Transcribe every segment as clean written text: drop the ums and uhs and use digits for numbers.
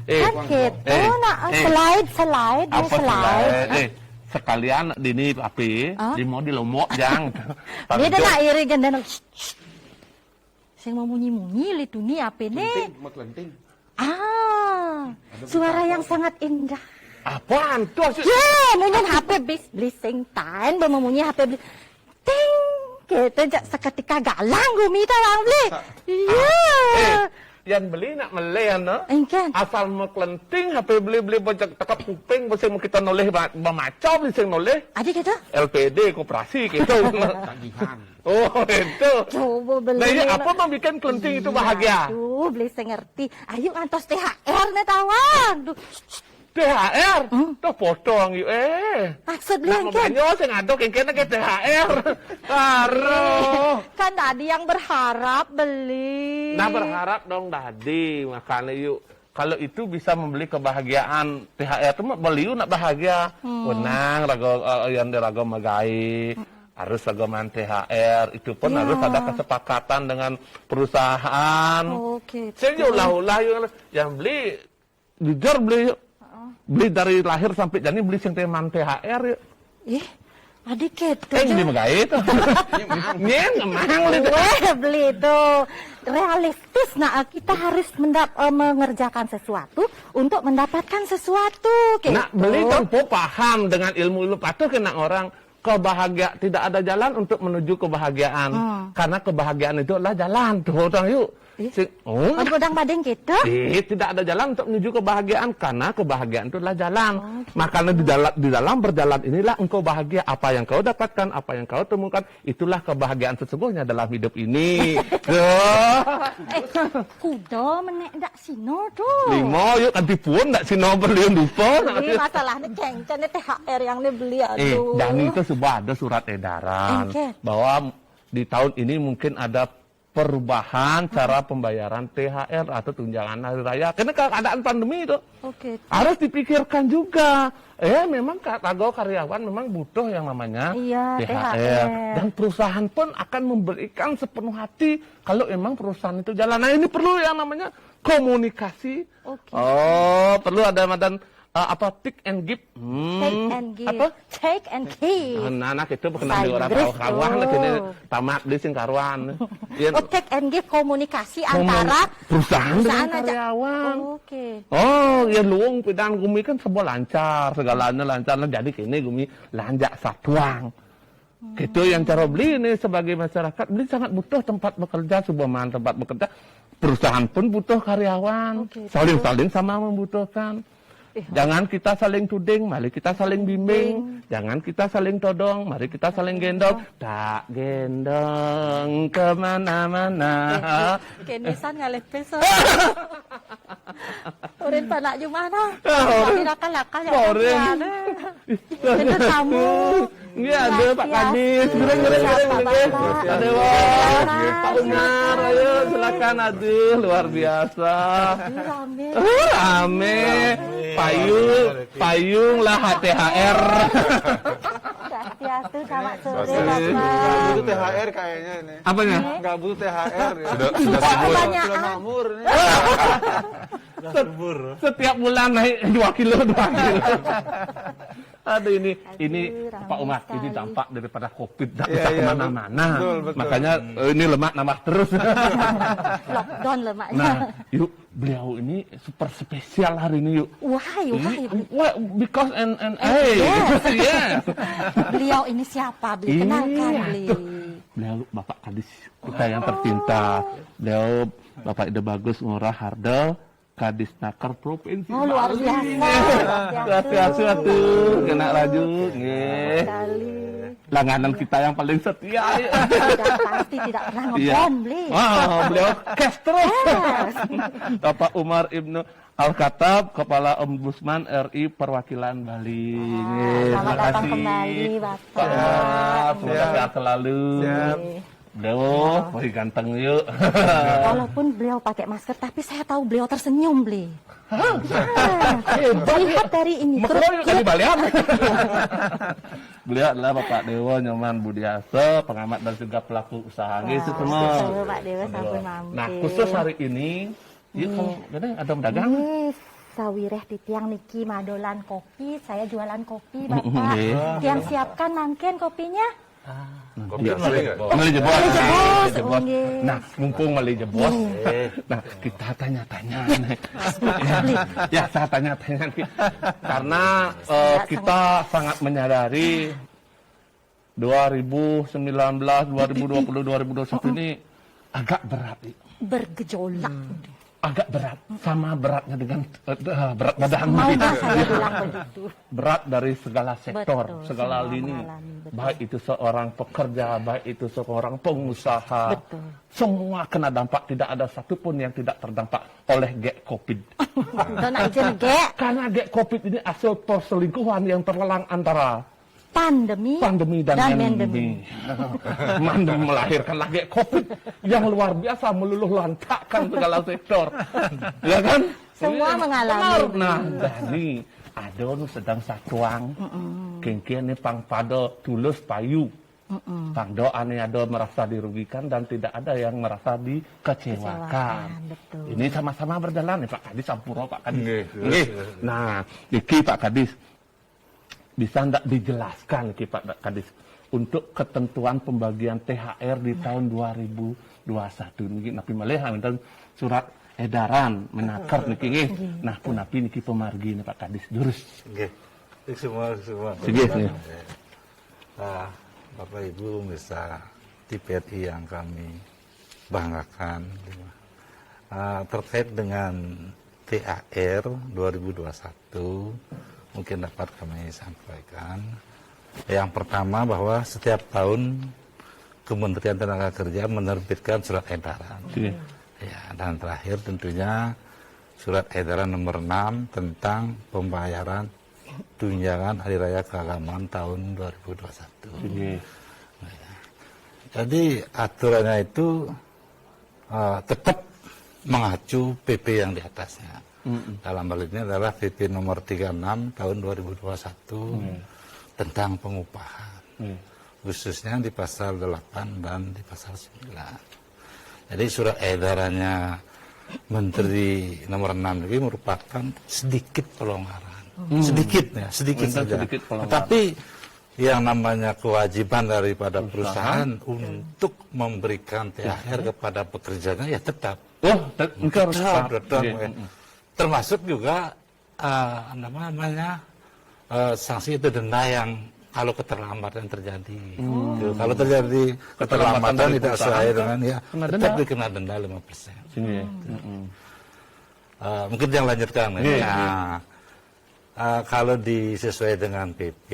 Kan gitu, nak slide. Apa slide? Sekalian dini api, di mau di lombok jang. Dia dah nak iri ganda nak. Saya mau munyi-munyi litu ni apa ni? Kelenting. Suara yang sangat indah. Apaan tuh? Mungkin HP blising tan, bermunyi HP blis. Ting, kita seketika galang gumi tarang beli. Yang beli nak meleh no. Engkan. Asal mau kelenting HP beli bocak tekap kuping besi mau kita noleh bamacau beli noleh. Adik kita? LPD koperasi gitu. Tagihan. Oh itu. Coba beli. Nah ini apa mau bikin kelenting itu bahagia? Aduh, beli saya ngerti. Ayo ngantos THR nih tawan. THR? Tuh potong yuk Maksud beli nah, engkan? makanya saya ngaduk engkan ke THR. Aduh. Kan tadi yang berharap beli. Nah berharap dong tadi makanya yuk. Kalau itu bisa membeli kebahagiaan THR itu mah beli yuk nak bahagia. Wenang rago yang dirago magai. Harus ragaman THR itu pun harus ada kesepakatan dengan perusahaan. Oke. Saya ulah yang beli jujur beli yuk. Beli dari lahir sampai jadi beli sing teman THR yuk. Adik gitu. Ini magai itu. Nyen emang Beli itu realistis. Nah, kita harus mengerjakan sesuatu untuk mendapatkan sesuatu. Gitu. Nak beli tanpa paham dengan ilmu patuh kena orang kebahagiaan tidak ada jalan untuk menuju kebahagiaan. Karena kebahagiaan itu adalah jalan. Tuh orang yuk. Godang badeng gitu. Tidak ada jalan untuk menuju kebahagiaan karena kebahagiaan itu adalah jalan. Makanya di dalam berjalan inilah engkau bahagia. Apa yang kau dapatkan, apa yang kau temukan, itulah kebahagiaan sesungguhnya dalam hidup ini. Kuda menek dak sino tuh. Limo yuk nanti pun dak sino berliun lupa. Ini masalahnya cengcen THR yang dibeli aduh. Dan itu sudah ada surat edaran bahwa di tahun ini mungkin ada perubahan cara pembayaran THR atau tunjangan hari raya karena keadaan pandemi itu harus dipikirkan juga. Memang karyawan memang butuh yang namanya THR dan perusahaan pun akan memberikan sepenuh hati kalau memang perusahaan itu jalan. Nah ini perlu yang namanya komunikasi. Perlu ada take and give. Take and give. Apa? Take and give. Anak itu berkenan di orang karuan kini tamat di sing karuan. Take and give komunikasi antara perusahaan dengan karyawan. Ya luung pidan gumi kan semua lancar, segalanya lancar. Jadi kini gumi lanjak satuang. Gitu yang cara beli ini sebagai masyarakat beli sangat butuh tempat bekerja, sebuah tempat bekerja. Perusahaan pun butuh karyawan. Saling sama membutuhkan. Jangan kita saling tuding, mari kita saling bimbing. Jangan kita saling todong, mari kita saling gendong. Tak gendong kemana-mana. Kenisan ngalih peso. Urin panak jumana. Tapi lakal-lakal ya. Itu tamu. Iya ada Pak Kadis. Ada Pak Umar, ayo silakan aduh luar biasa. Rame. Payung lah THR. Biasa sama sore Butuh THR kayaknya ini. Apanya? Enggak butuh THR ya. Sudah makmur nih. Setiap bulan naik 2 kilo. Aduh ini Pak Umar, ini dampak daripada COVID tidak bisa kemana-mana. Makanya ini lemak nambah terus. Lockdown lemaknya. Nah, yuk beliau ini super spesial hari ini yuk. Why? Because and yes. Beliau ini siapa? Kenalkan beli. Beliau Bapak Kadis kita yang tercinta. Beliau Bapak Ide Bagus Ngurah Hardo. Kadis Nakar Provinsi luar biasa. Luar biasa tuh, kena raju. Langganan kita yang paling setia. Pasti tidak pernah ngebom, beli. Beliau cash terus. Bapak Umar Ibnu Al-Khattab, Kepala Ombudsman RI Perwakilan Bali. Selamat datang kembali, Bapak. Semoga sehat selalu. Beliau masih ganteng yuk. Walaupun beliau pakai masker, tapi saya tahu beliau tersenyum, beli. Lihat dari ini. Beliau adalah Bapak Dewo Nyoman Budiaso, pengamat dan juga pelaku usaha. Gitu semua. Pak Dewo sampai mampu. Nah khusus hari ini Iya kalau jadi ada dagang. Sawireh di tiang niki madolan kopi, saya jualan kopi, Bapak. Tiang siapkan mangken kopinya. Kopi meli nggak? Meli jebos. Jebos, Jebos. nggih. Nah, mumpung meli jebos. Nah, kita tanya-tanya nih. Ya, saya tanya-tanya nih. Karena kita sangat menyadari 2019, 2020, 2021 ini agak berat. Bergejolak. Agak berat, sama beratnya dengan berat badan. Mau nggak saya bilang begitu? Berat dari segala sektor, Betul, segala semua lini. mengalami, betul. Baik itu seorang pekerja, baik itu seorang pengusaha. Betul. Semua kena dampak, tidak ada satupun yang tidak terdampak oleh gek COVID. Dan aja gek Karena gek COVID ini hasil perselingkuhan yang terlelang antara pandemi dan endemi. Mandem melahirkan lagi COVID yang luar biasa meluluh lantakkan segala sektor. Ya kan? Semua mengalami. Nah, jadi ada nu sedang satuang. Kengkian ini pang pada tulus payu. Pang doa ini ada merasa dirugikan dan tidak ada yang merasa dikecewakan. Betul. Ini sama-sama berjalan nih Pak Kadis, Sampuro Pak Kadis. Nggih. Nah, iki Pak Kadis. Bisa tidak dijelaskan Pak Kadis untuk ketentuan pembagian THR di tahun 2021 niki napi malih enten surat edaran menakar niki nggih. Nah pun napi niki pemargi nih Pak Kadis jurus. Nggih. Semua. Nggih, nggih. Bapak Ibu bisa TPRI yang kami banggakan terkait dengan THR 2021 mungkin dapat kami sampaikan. Yang pertama bahwa setiap tahun Kementerian Tenaga Kerja menerbitkan surat edaran. Ya, dan terakhir tentunya surat edaran nomor 6 tentang pembayaran tunjangan Hari Raya Keagamaan tahun 2021. Nah, ya. Jadi aturannya itu tetap mengacu PP yang di atasnya. Dalam hal ini adalah PP nomor 36 tahun 2021 tentang pengupahan. Khususnya di pasal 8 dan di pasal 9. Jadi surat edarannya Menteri nomor 6 ini merupakan sedikit pelonggaran. Sedikit saja. Tetapi yang namanya kewajiban daripada perusahaan untuk memberikan THR kepada pekerjanya ya tetap. Tetap. Termasuk juga sanksi itu denda yang kalau keterlambatan terjadi. Kalau terjadi keterlambatan tidak sesuai dengan ya tetap dikena denda 5%. Mungkin yang lanjutkan. Kalau disesuai dengan PP,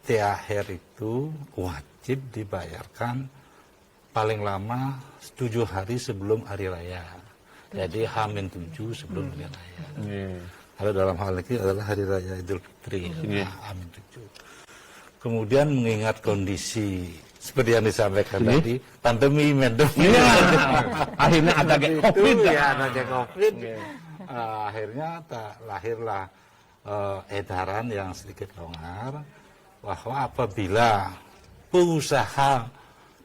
THR itu wajib dibayarkan paling lama 7 hari sebelum hari raya. Jadi H-7 sebelum hari raya. Kalau dalam hal ini adalah hari raya Idul Fitri, H-7. Kemudian mengingat kondisi seperti yang disampaikan tadi, pandemi akhirnya ada COVID. Ada COVID. Akhirnya lahirlah edaran yang sedikit longgar bahwa apabila pengusaha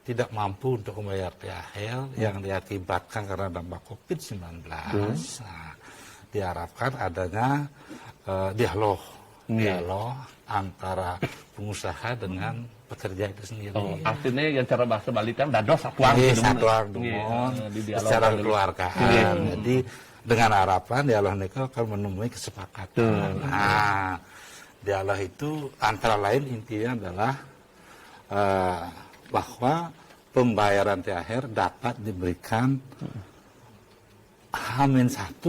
tidak mampu untuk membayar THR yang diakibatkan karena dampak COVID-19, diharapkan adanya dialog antara pengusaha dengan pekerja itu sendiri. Artinya yang cara bahasa Bali kan dados satuang secara keluargaan. Jadi dengan harapan dialog itu akan menemui kesepakatan. Nah, dialog itu antara lain intinya adalah bahwa pembayaran THR dapat diberikan H-1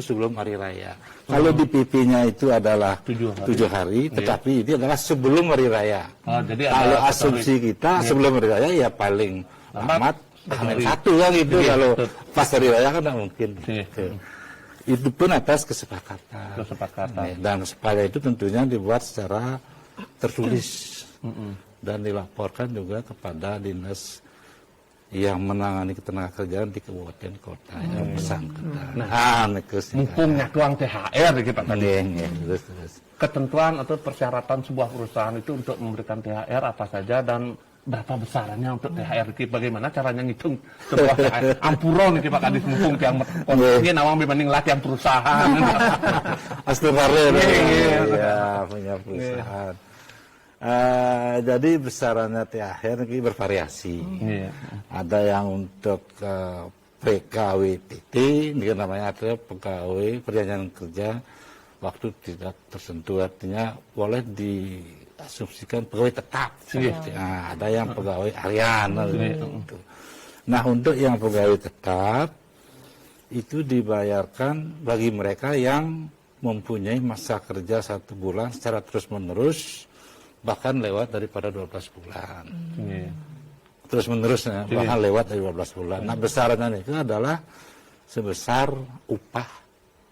sebelum hari raya. Kalau di PP-nya itu adalah 7 hari, tetapi ini adalah sebelum hari raya. Jadi kalau asumsi kita sebelum hari raya ya paling amat H-1 kan gitu. Kalau pas hari raya kan tidak mungkin. Itu pun atas kesepakatan. Dan kesepakatan itu tentunya dibuat secara tertulis dan dilaporkan juga kepada dinas yang menangani ketenagakerjaan di kabupaten kota yang bersangkutan. Mumpung nyatuang THR kita tadi. Terus. Ketentuan atau persyaratan sebuah perusahaan itu untuk memberikan THR apa saja dan berapa besarannya untuk THR Ki? Bagaimana caranya ngitung sebuah THR? Ampuro nih Pak Kadis mumpung yang ini nawang dibanding latihan perusahaan. Astagfirullah. Iya, punya perusahaan. Jadi besarannya THR ini bervariasi. Ada yang untuk PKW PT, ini namanya adalah pegawai perjanjian kerja waktu tidak tersentuh, artinya boleh diasumsikan pegawai tetap. Nah, ada yang pegawai harian. Nah, untuk yang pegawai tetap itu dibayarkan bagi mereka yang mempunyai masa kerja 1 bulan secara terus-menerus, bahkan lewat daripada 12 bulan. Terus-menerus bahkan lewat dari 12 bulan. Nah, besarannya itu adalah sebesar upah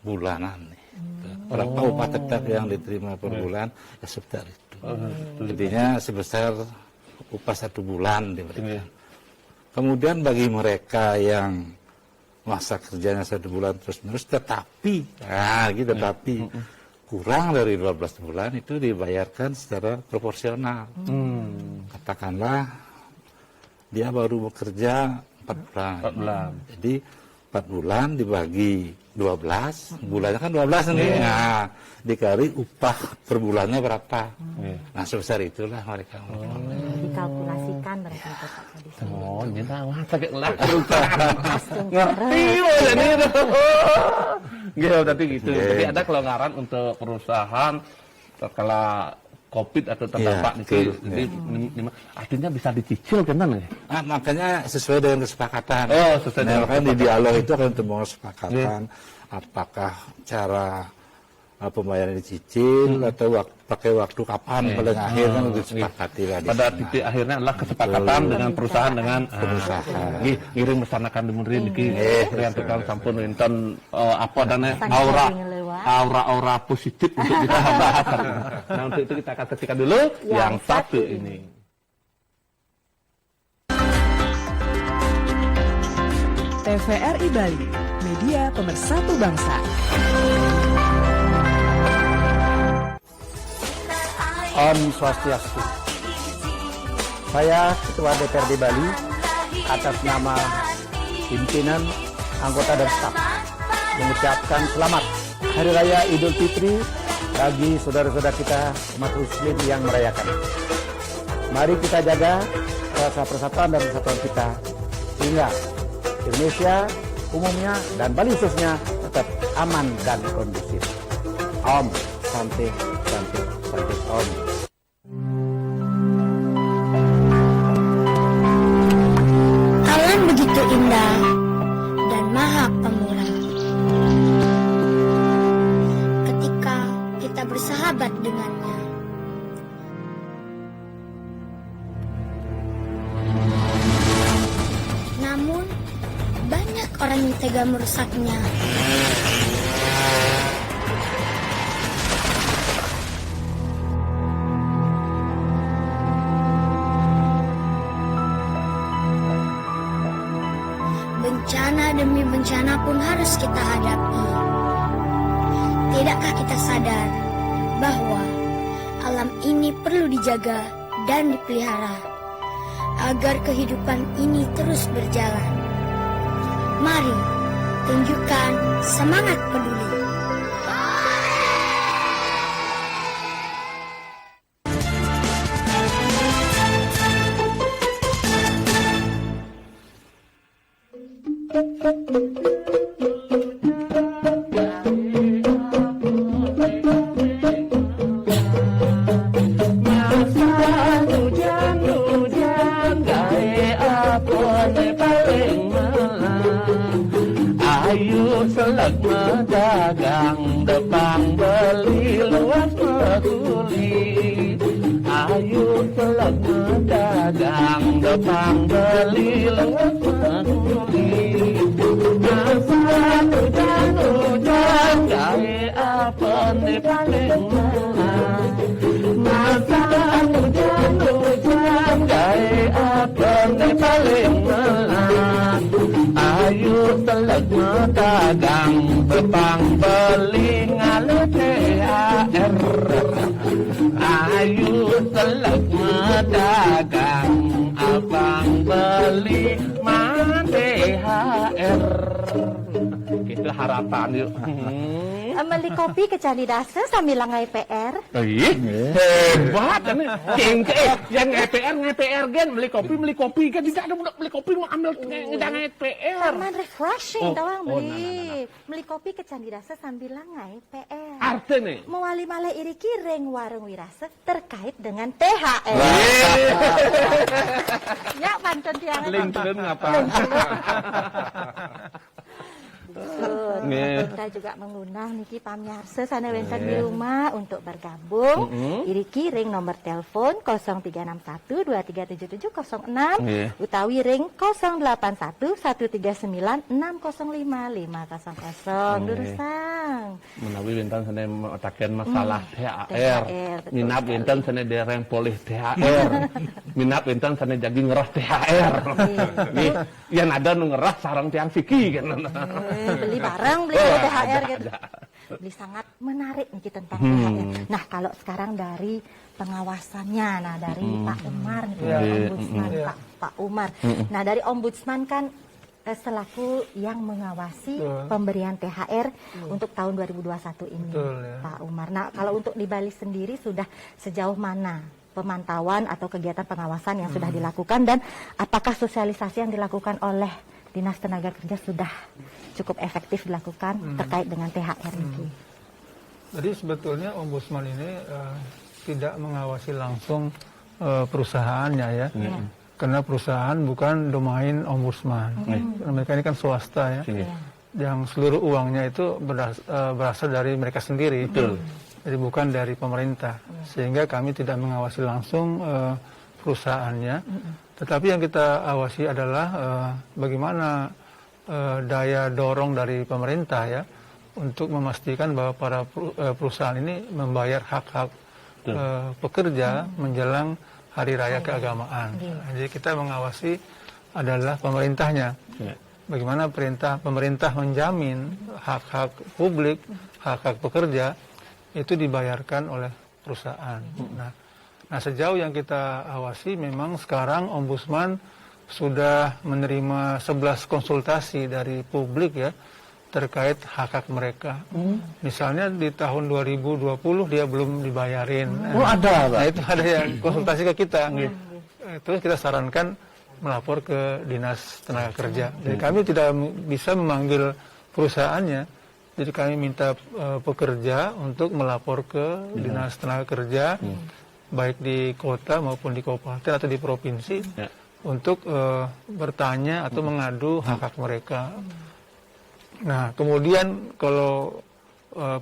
bulanan. Berapa upah tetap yang diterima per bulan, ya sebesar itu. Jadinya sebesar upah 1 bulan diberikan. Kemudian bagi mereka yang masa kerjanya 1 bulan terus-menerus, tetapi kurang dari 12 bulan itu dibayarkan secara proporsional. Katakanlah dia baru bekerja 4 bulan. Jadi 4 bulan dibagi 12, bulannya kan 12 nih. Nah, dikali upah per bulannya berapa. Nah, sebesar itulah mereka. Dikalkulasikan mereka Pak Kadis. Oh, ini wah sakit lah perusahaan. Ngerti loh ini. Gitu tadi gitu. Jadi ada kelonggaran untuk perusahaan setelah Covid atau terdampak itu. Jadi artinya bisa dicicil kan ya? Makanya sesuai dengan kesepakatan. Sesuai dengan makanya di dialog itu akan temukan kesepakatan. Apakah cara pembayaran dicicil atau pakai waktu kapan paling akhir kan disepakati lah. Pada titik akhirnya adalah kesepakatan dengan perusahaan dengan perusahaan. Ngirim mesanakan dimurin iki yang tukang sampun enten apa dana aura positif untuk kita bahas. Nah, untuk itu kita akan saksikan dulu yang satu ini. TVRI Bali, media pemersatu bangsa. Om Swastiastu. Saya Ketua DPRD Bali atas nama pimpinan, anggota dan staf mengucapkan selamat Hari Raya Idul Fitri bagi saudara-saudara kita umat Muslim yang merayakan. Mari kita jaga rasa persatuan dan persatuan kita sehingga Indonesia umumnya dan Bali khususnya tetap aman dan kondusif. Om Santi Santi Santi Om. Alam begitu indah dan maha pemurah. Ketika kita bersahabat dengannya. Namun, banyak orang yang tega merusaknya. Bencana demi bencana pun harus kita hadapi. Tidakkah kita sadar bahwa alam ini perlu dijaga dan dipelihara agar kehidupan ini terus berjalan? Mari tunjukkan semangat peduli. Dagang depan beli luas peduli. Ayo selak dagang depan beli luas peduli. Masa hujan gawe apa nih paling mahal. Masa hujan gawe apa nih paling mahal. Ayu telegna dagang bepang beli ngale THR. Ayu telegna dagang abang beli man THR. Itu harapan yuk. Beli kopi ke Candi Dasa sambil langai PR. Ih, hebat ini. Yang PR gen beli kopi kan tidak ada budak beli kopi mau ambil ngedangai PR. Taman refreshing tawang beli kopi ke Candi Dasa sambil langai PR. Artinya Mewali male iri kiring warung wirasa terkait dengan THR. Ya pantun tiang. LinkedIn ngapa? Kita juga mengundang Niki Pamiarsa sana wenten di rumah untuk bergabung. Iri kiring nomor telepon 0361237706 utawi ring 081139605500. Durusang. Menawi winten sana otaken masalah THR. Minap winten sana dereng polih THR. Minap winten sana jadi ngerah THR. Yang ada nu ngerah sarang tiang siki kan. Beli barang, beli THR gitu. Beli sangat menarik nih tentang THR. Nah, kalau sekarang dari pengawasannya, nah dari Pak Umar nih, Ombudsman Pak Umar. Nah, dari Ombudsman kan selaku yang mengawasi pemberian THR untuk tahun 2021 ini, Pak Umar. Nah, kalau untuk di Bali sendiri sudah sejauh mana pemantauan atau kegiatan pengawasan yang sudah dilakukan dan apakah sosialisasi yang dilakukan oleh Dinas Tenaga Kerja sudah cukup efektif dilakukan terkait dengan THR ini? Jadi sebetulnya Ombudsman ini tidak mengawasi langsung perusahaannya ya, karena perusahaan bukan domain Ombudsman. Mereka ini kan swasta ya, yang seluruh uangnya itu berasal dari mereka sendiri. Jadi bukan dari pemerintah, sehingga kami tidak mengawasi langsung perusahaannya. Tetapi yang kita awasi adalah bagaimana daya dorong dari pemerintah ya untuk memastikan bahwa para perusahaan ini membayar hak-hak pekerja menjelang Hari Raya Keagamaan. Jadi kita mengawasi adalah pemerintahnya. Bagaimana pemerintah menjamin hak-hak publik, hak-hak pekerja itu dibayarkan oleh perusahaan. Nah, sejauh yang kita awasi memang sekarang Ombudsman sudah menerima 11 konsultasi dari publik ya terkait hak-hak mereka. Misalnya di tahun 2020 dia belum dibayarin. Ada. Nah, itu ada yang konsultasi ke kita. Terus kita sarankan melapor ke Dinas Tenaga Kerja. Jadi kami tidak bisa memanggil perusahaannya. Jadi kami minta pekerja untuk melapor ke Dinas Tenaga Kerja. Baik di kota maupun di kabupaten atau di provinsi untuk bertanya atau mengadu hak-hak mereka. Nah, kemudian kalau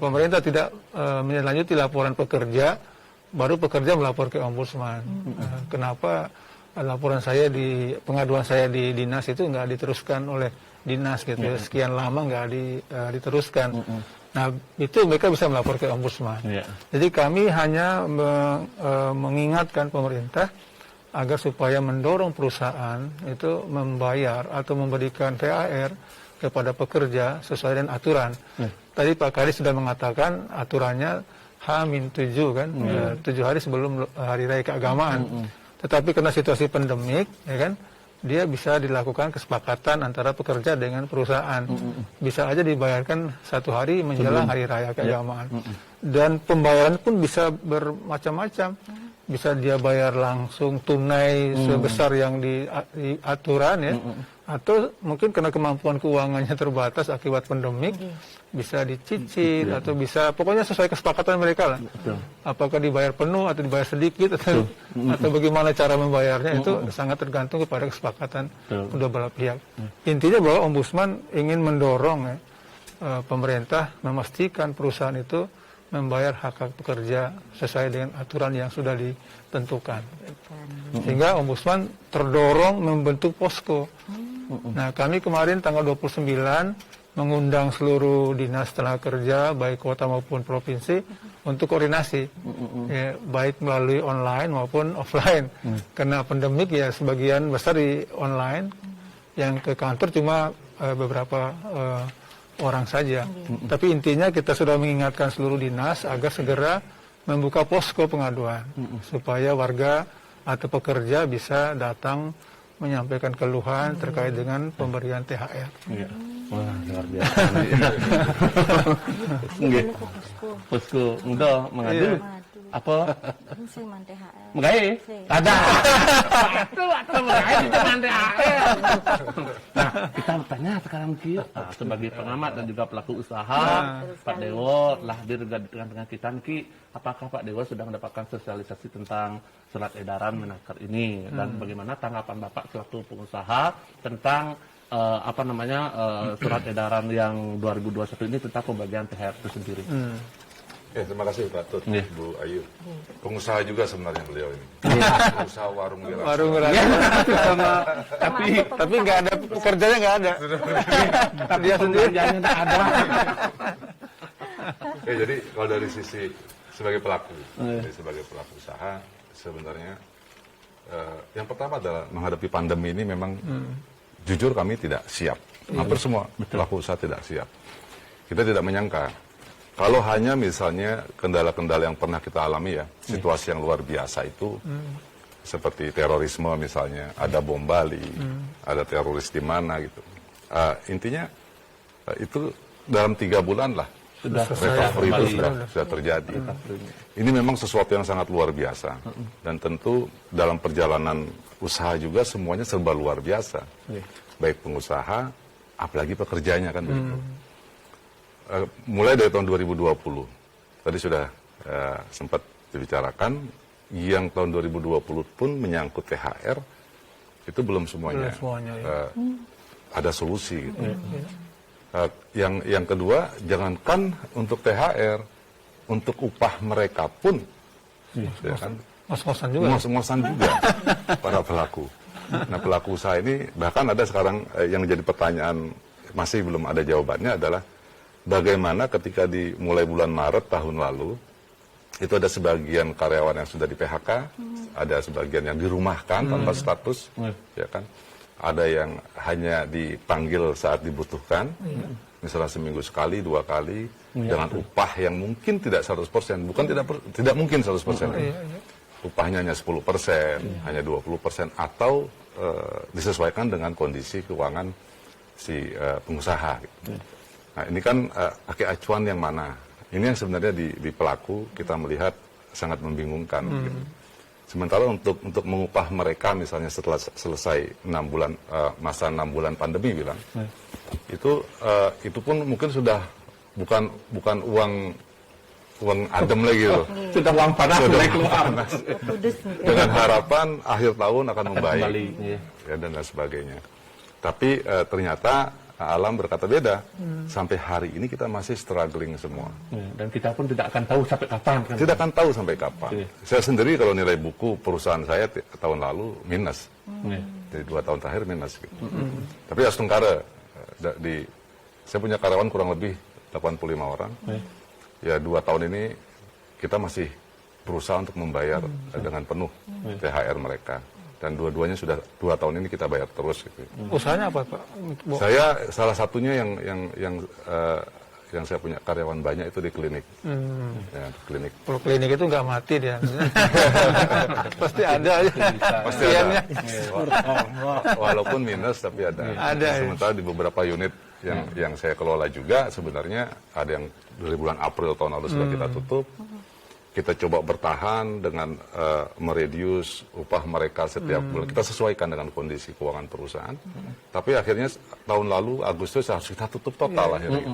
pemerintah tidak menindaklanjuti laporan pekerja, baru pekerja melapor ke Ombudsman. Kenapa laporan saya pengaduan saya di dinas itu nggak diteruskan oleh dinas gitu ya, sekian lama nggak diteruskan. Nah, itu mereka bisa melapor ke Ombudsman. Jadi kami hanya mengingatkan pemerintah agar supaya mendorong perusahaan itu membayar atau memberikan THR kepada pekerja sesuai dengan aturan. Tadi Pak Kadis sudah mengatakan aturannya H-7 kan, 7 hari sebelum Hari Raya Keagamaan. Tetapi karena situasi pandemik, ya kan, dia bisa dilakukan kesepakatan antara pekerja dengan perusahaan. Bisa aja dibayarkan 1 hari menjelang Hari Raya Keagamaan. Dan pembayaran pun bisa bermacam-macam. Bisa dia bayar langsung tunai sebesar yang di aturan ya. Atau mungkin karena kemampuan keuangannya terbatas akibat pandemik, bisa dicicil atau bisa, pokoknya sesuai kesepakatan mereka lah. Apakah dibayar penuh atau dibayar sedikit atau bagaimana cara membayarnya itu sangat tergantung kepada kesepakatan kedua belah pihak. Intinya bahwa Ombudsman ingin mendorong pemerintah memastikan perusahaan itu membayar hak-hak pekerja sesuai dengan aturan yang sudah ditentukan. Sehingga Ombudsman terdorong membentuk posko. Nah, kami kemarin tanggal 29 mengundang seluruh dinas tenaga kerja baik kota maupun provinsi untuk koordinasi, ya, baik melalui online maupun offline. Karena pandemik ya sebagian besar di online, yang ke kantor cuma beberapa orang saja. Tapi intinya kita sudah mengingatkan seluruh dinas agar segera membuka posko pengaduan supaya warga atau pekerja bisa datang menyampaikan keluhan terkait dengan pemberian THR. Iya. Wah, luar biasa. Nggih. Posko engko mengadu. Apa? Musiman THR. Menggawe? Ada. Itu atau menggawe cuman THR. Nah, kita bertanya sekarang Ki, sebagai pengamat dan juga pelaku usaha, Pak Dewo telah hadir dengan kita Ki. Apakah Pak Dewo sudah mendapatkan sosialisasi tentang surat edaran Menaker ini dan bagaimana tanggapan Bapak selaku pengusaha tentang surat edaran yang 2021 ini tentang pembagian THR itu sendiri? Ya, terima kasih Pak Tut, Bu Ayu. Pengusaha juga sebenarnya beliau ini. Pengusaha warung Wirasa. Warung Wirasa. Tapi nggak ada pekerjanya, nggak ada. Dia sendiri nggak ada. Jadi kalau dari sisi sebagai pelaku usaha sebenarnya yang pertama adalah menghadapi pandemi ini memang jujur kami tidak siap. Hampir semua pelaku usaha tidak siap. Kita tidak menyangka. Kalau hanya misalnya kendala-kendala yang pernah kita alami ya, situasi yang luar biasa itu, seperti terorisme misalnya, ada bom Bali, ada teroris di mana gitu. Intinya itu dalam 3 bulan lah, recovery itu sudah terjadi. Ini memang sesuatu yang sangat luar biasa. Dan tentu dalam perjalanan usaha juga semuanya serba luar biasa. Baik pengusaha, apalagi pekerjanya kan begitu. Mulai dari tahun 2020 tadi sudah sempat dibicarakan, yang tahun 2020 pun menyangkut THR itu belum semuanya, ada solusi gitu. Yang kedua, jangankan untuk THR, untuk upah mereka pun ya kan, ngos-ngosan juga para pelaku. Nah, pelaku usaha ini bahkan ada sekarang yang jadi pertanyaan masih belum ada jawabannya adalah bagaimana ketika mulai bulan Maret tahun lalu, itu ada sebagian karyawan yang sudah di PHK, ada sebagian yang dirumahkan tanpa status, ya kan? Ada yang hanya dipanggil saat dibutuhkan, misalnya seminggu sekali, 2 kali, dengan upah yang mungkin tidak 100%, bukan tidak mungkin 100%. Upahnya hanya 10%, hanya 20%, atau disesuaikan dengan kondisi keuangan si pengusaha. Gitu. Nah, ini kan pakai acuan yang mana? Ini yang sebenarnya di pelaku kita melihat sangat membingungkan. Gitu. Sementara untuk mengupah mereka misalnya setelah selesai 6 bulan masa 6 bulan pandemi bilang, itu pun mungkin sudah bukan uang adem lagi loh. Sudah uang panas sudah keluar. Dengan harapan akhir tahun akan membaik ya, dan lain sebagainya. Tapi ternyata alam berkata beda. Sampai hari ini kita masih struggling semua. Dan kita pun tidak akan tahu sampai kapan. Kan? Tidak akan tahu sampai kapan. Saya sendiri kalau nilai buku perusahaan saya tahun lalu minus. Jadi 2 tahun terakhir minus. Gitu. Tapi Astungkara, saya punya karyawan kurang lebih 85 orang. Ya 2 tahun ini kita masih berusaha untuk membayar dengan penuh THR mereka. Dan dua-duanya sudah 2 tahun ini kita bayar terus gitu. Usahanya apa Pak? Saya salah satunya yang saya punya karyawan banyak itu di klinik. Ya, klinik. Kalau klinik itu nggak mati dia. Pasti ada aja. Pasti ada. Walaupun minus tapi ada. Sementara di beberapa unit yang saya kelola juga sebenarnya ada yang dari bulan April tahun lalu sudah kita tutup. Kita coba bertahan dengan meredius upah mereka setiap bulan. Kita sesuaikan dengan kondisi keuangan perusahaan. Tapi akhirnya tahun lalu Agustus harus kita tutup total akhirnya.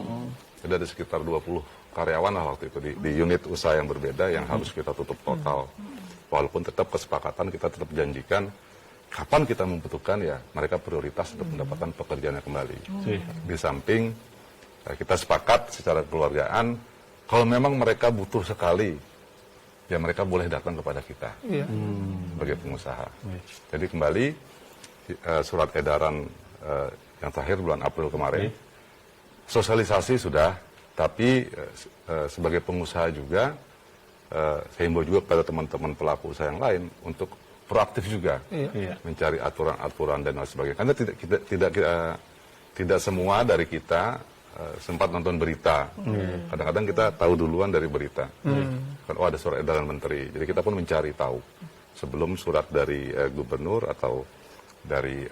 Jadi ada sekitar 20 karyawan lah waktu itu di unit usaha yang berbeda yang harus kita tutup total. Walaupun tetap kesepakatan kita tetap janjikan kapan kita membutuhkan ya mereka prioritas untuk mendapatkan pekerjaannya kembali. Di samping kita sepakat secara kekeluargaan kalau memang mereka butuh sekali ya mereka boleh datang kepada kita sebagai pengusaha. Jadi kembali surat edaran yang terakhir bulan April kemarin, sosialisasi sudah, tapi sebagai pengusaha juga, saya himbau juga kepada teman-teman pelaku usaha yang lain untuk proaktif juga mencari aturan-aturan dan lain sebagainya. Karena tidak semua dari kita sempat nonton berita. Kadang-kadang kita tahu duluan dari berita. Kan, ada surat edaran menteri. Jadi kita pun mencari tahu sebelum surat dari gubernur atau dari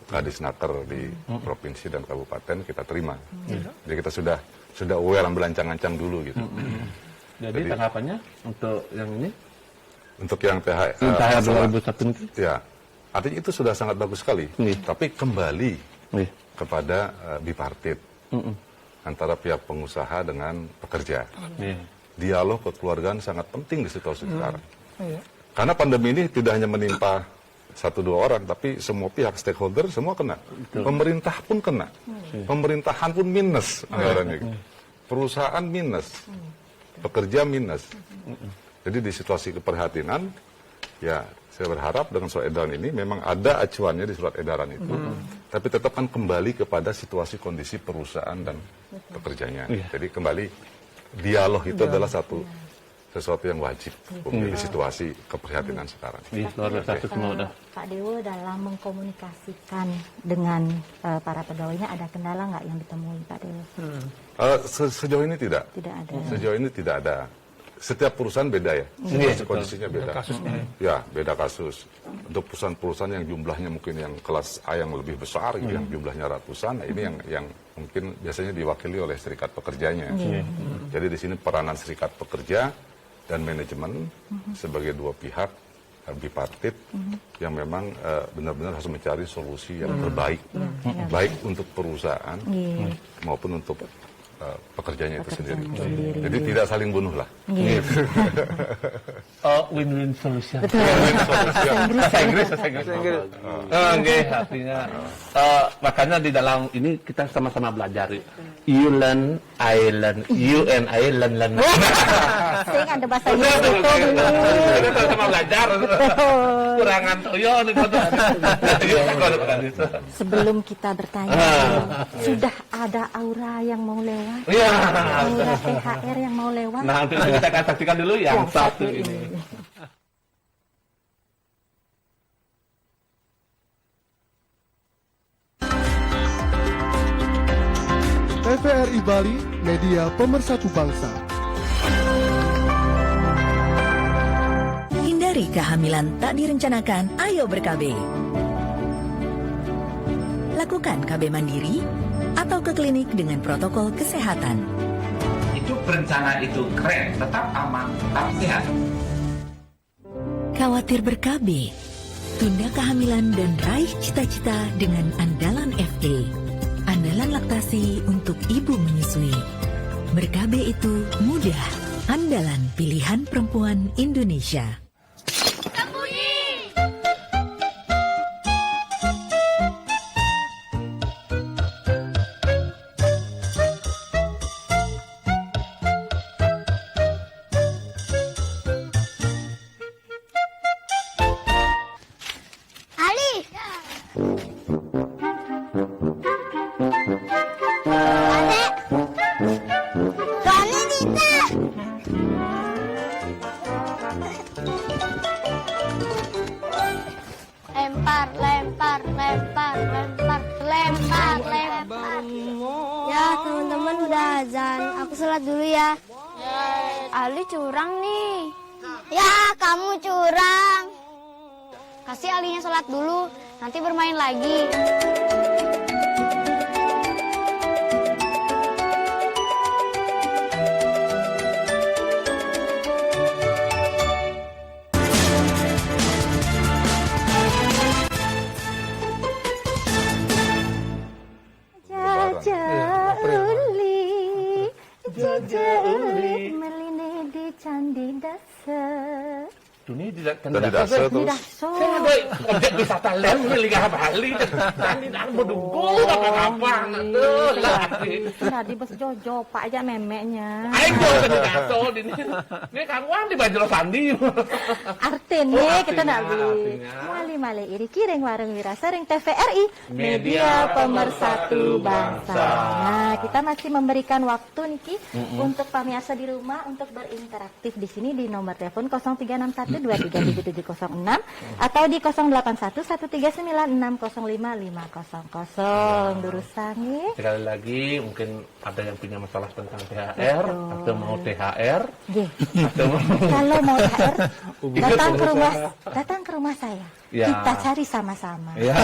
Kadisnaker di provinsi dan kabupaten kita terima. Jadi kita sudah aware belancang-ancang dulu gitu. Jadi tanggapannya untuk yang ini? Untuk yang THR 2001 itu? Ya, artinya itu sudah sangat bagus sekali. Tapi kembali kepada bipartit antara pihak pengusaha dengan pekerja. Dialog kekeluargaan sangat penting di situasi sekarang. Karena pandemi ini tidak hanya menimpa 1-2 orang, tapi semua pihak stakeholder semua kena. Pemerintah pun kena. Pemerintahan pun minus anggarannya. Perusahaan minus. Pekerja minus. Jadi di situasi keprihatinan, ya saya berharap dengan surat edaran ini memang ada acuannya di surat edaran itu, tapi tetap kan kembali kepada situasi kondisi perusahaan dan pekerjanya. Jadi kembali dialog itu adalah sesuatu yang wajib di situasi keprihatinan sekarang. Pak Dewo dalam mengkomunikasikan dengan para pegawainya ada kendala nggak yang ditemui Pak Dewo? Sejauh ini tidak. Tidak ada. Sejauh ini tidak ada. Setiap perusahaan beda ya, kondisinya beda. Ya, beda kasus. Untuk perusahaan-perusahaan yang jumlahnya mungkin yang kelas A yang lebih besar, yang jumlahnya ratusan, ini yang mungkin biasanya diwakili oleh serikat pekerjanya. Jadi di sini peranan serikat pekerja dan manajemen sebagai dua pihak bipartit yang memang benar-benar harus mencari solusi yang terbaik, baik untuk perusahaan maupun untuk pekerjanya itu sendiri. Jadi tidak saling bunuh lah. Win-win solution. Betul. Bahasa Inggris. Artinya makanya di dalam ini kita sama-sama belajar. You learn, I learn. You and I learn. Sing ada bahasa Inggris itu dulu. Kita sama belajar. Kurangan toyo nih. Sebelum kita bertanya, sudah ada aura yang mau lewat? Iya. Aura THR yang mau lewat? Nah, nanti kita akan saksikan dulu yang satu ini. TVRI Bali, media pemersatu bangsa. Hindari kehamilan tak direncanakan, ayo ber-KB. Lakukan KB mandiri atau ke klinik dengan protokol kesehatan. Itu berencana itu keren, tetap aman, tetap sehat. Khawatir ber-KB? Tunda kehamilan dan raih cita-cita dengan Andalan FA. Andalan laktasi untuk ibu menyusui. Ber-KB itu mudah. Andalan pilihan perempuan Indonesia. Ya teman-teman udah azan, aku sholat dulu ya. Ali curang nih. Ya kamu curang. Kasih Alinya sholat dulu, nanti bermain lagi. Jajauli meline di candi dasar. Dunia di candi dasar terus. Saya ada objek wisata lain Liga Bali. Candi dasar berdunggu apa-apa. Tadi bos Jojo Pak aja memeknya. Ayo candi dasar ini kawan di Banjero Sandi. Artinya kita nak beli mali-mali iri kiring warung wirasering TVRI media pemersatu bangsa. Nah kita masih memberikan waktu Niki untuk pemirsa di rumah untuk berinteraktif di sini di nomor telepon 0361 2370706 atau di 081139605500. Durusan nggih. Sekali lagi mungkin ada yang punya masalah tentang THR atau mau THR. Nggih. Atau Kalau mau THR datang ke rumah saya. Ya. Kita cari sama-sama. Ya.